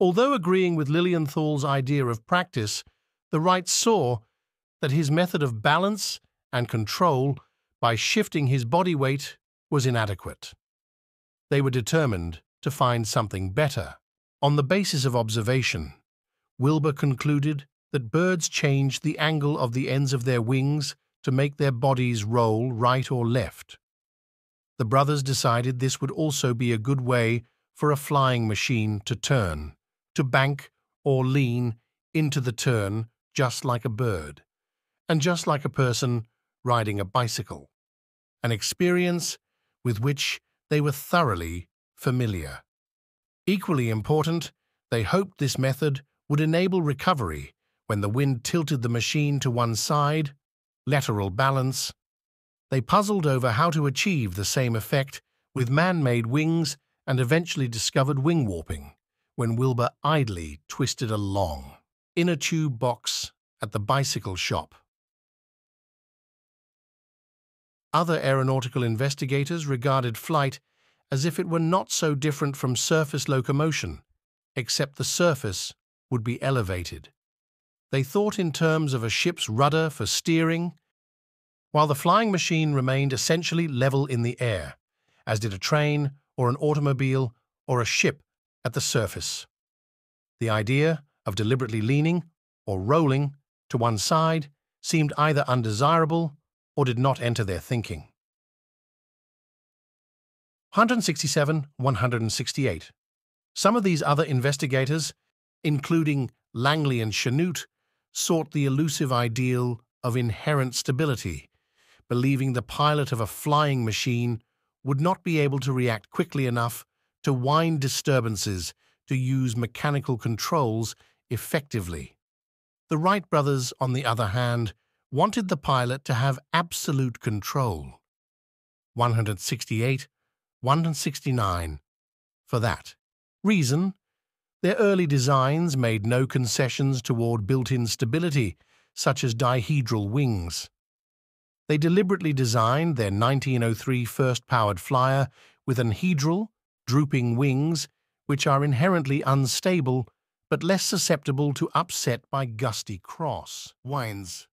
Although agreeing with Lilienthal's idea of practice, the Wrights saw that his method of balance and control by shifting his body weight was inadequate. They were determined to find something better. On the basis of observation, Wilbur concluded that birds changed the angle of the ends of their wings to make their bodies roll right or left. The brothers decided this would also be a good way for a flying machine to turn, to bank or lean into the turn just like a bird, and just like a person riding a bicycle, an experience with which they were thoroughly familiar. Equally important, they hoped this method would enable recovery when the wind tilted the machine to one side, lateral balance. They puzzled over how to achieve the same effect with man-made wings and eventually discovered wing warping when Wilbur idly twisted a long, inner tube box at the bicycle shop. Other aeronautical investigators regarded flight as if it were not so different from surface locomotion, except the surface would be elevated. They thought in terms of a ship's rudder for steering, while the flying machine remained essentially level in the air, as did a train or an automobile or a ship at the surface. The idea of deliberately leaning or rolling to one side seemed either undesirable or did not enter their thinking. 167-168. Some of these other investigators, including Langley and Chanute, sought the elusive ideal of inherent stability, believing the pilot of a flying machine would not be able to react quickly enough to wind disturbances to use mechanical controls effectively. The Wright brothers, on the other hand, wanted the pilot to have absolute control. 168-169. For that reason, their early designs made no concessions toward built-in stability, such as dihedral wings. They deliberately designed their 1903 first-powered flyer with anhedral, drooping wings, which are inherently unstable but less susceptible to upset by gusty cross winds.